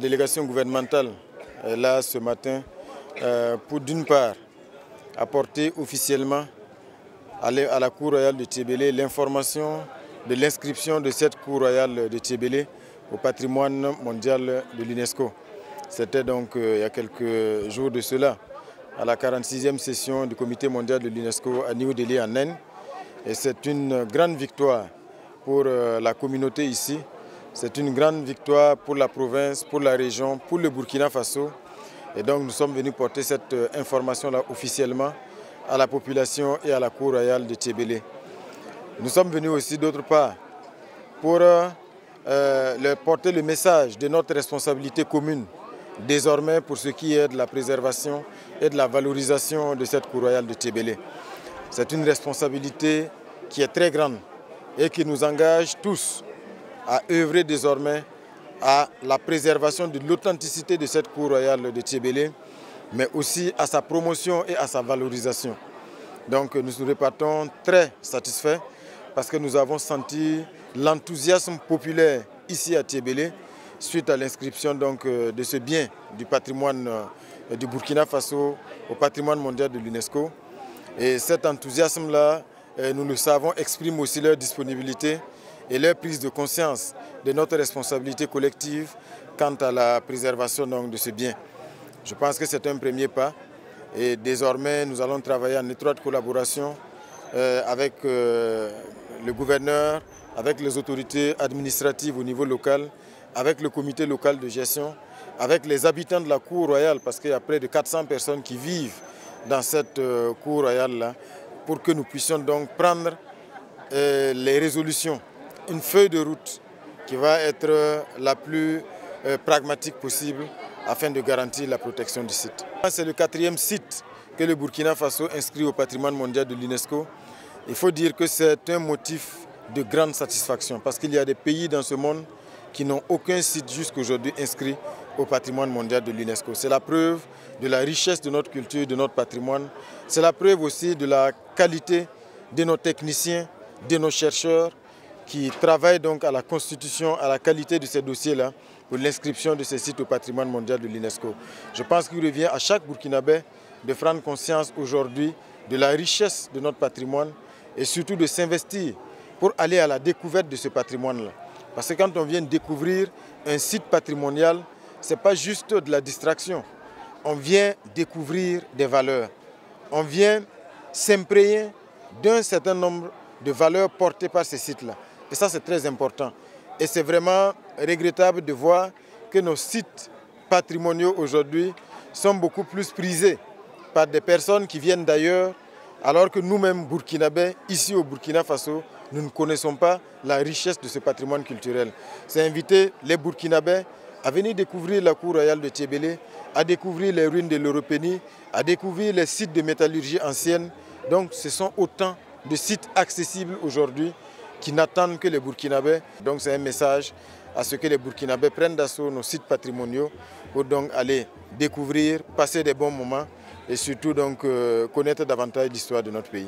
délégation gouvernementale est là ce matin pour d'une part apporter officiellement à la Cour royale de Tchébélé l'information de l'inscription de cette Cour royale de Tchébélé au patrimoine mondial de l'UNESCO. C'était donc il y a quelques jours de cela, à la 46e session du Comité mondial de l'UNESCO à New Delhi en Inde. Et c'est une grande victoire pour la communauté ici. C'est une grande victoire pour la province, pour la région, pour le Burkina Faso. Et donc nous sommes venus porter cette information-là officiellement à la population et à la Cour royale de Tchébélé. Nous sommes venus aussi d'autre part pour leur porter le message de notre responsabilité commune, désormais pour ce qui est de la préservation et de la valorisation de cette Cour royale de Tchébélé. C'est une responsabilité qui est très grande et qui nous engage tous à œuvrer désormais à la préservation de l'authenticité de cette Cour royale de Tchébélé, mais aussi à sa promotion et à sa valorisation. Donc nous nous repartons très satisfaits parce que nous avons senti l'enthousiasme populaire ici à Tchébélé suite à l'inscription de ce bien du patrimoine du Burkina Faso au patrimoine mondial de l'UNESCO. Et cet enthousiasme-là, nous le savons, exprime aussi leur disponibilité et leur prise de conscience de notre responsabilité collective quant à la préservation de ce bien. Je pense que c'est un premier pas et désormais nous allons travailler en étroite collaboration avec le gouverneur, avec les autorités administratives au niveau local, avec le comité local de gestion, avec les habitants de la Cour royale, parce qu'il y a près de 400 personnes qui vivent dans cette Cour royale-là, pour que nous puissions donc prendre les résolutions, une feuille de route qui va être la plus pragmatique possible afin de garantir la protection du site. C'est le 4e site que le Burkina Faso inscrit au patrimoine mondial de l'UNESCO. Il faut dire que c'est un motif de grande satisfaction parce qu'il y a des pays dans ce monde qui n'ont aucun site jusqu'aujourd'hui inscrit au patrimoine mondial de l'UNESCO. C'est la preuve de la richesse de notre culture, de notre patrimoine. C'est la preuve aussi de la qualité de nos techniciens, de nos chercheurs qui travaillent donc à la constitution, à la qualité de ces dossiers-là pour l'inscription de ces sites au patrimoine mondial de l'UNESCO. Je pense qu'il revient à chaque Burkinabé de prendre conscience aujourd'hui de la richesse de notre patrimoine et surtout de s'investir pour aller à la découverte de ce patrimoine-là. Parce que quand on vient découvrir un site patrimonial, ce n'est pas juste de la distraction. On vient découvrir des valeurs. On vient s'imprégner d'un certain nombre de valeurs portées par ces sites-là. Et ça, c'est très important. Et c'est vraiment regrettable de voir que nos sites patrimoniaux aujourd'hui sont beaucoup plus prisés par des personnes qui viennent d'ailleurs, alors que nous-mêmes, Burkinabés, ici au Burkina Faso, nous ne connaissons pas la richesse de ce patrimoine culturel. C'est inviter les Burkinabés à venir découvrir la Cour royale de Tchébélé, à découvrir les ruines de l'Europénie, à découvrir les sites de métallurgie ancienne. Donc ce sont autant de sites accessibles aujourd'hui qui n'attendent que les Burkinabés. Donc c'est un message à ce que les Burkinabés prennent d'assaut nos sites patrimoniaux pour donc aller découvrir, passer des bons moments et surtout donc connaître davantage l'histoire de notre pays.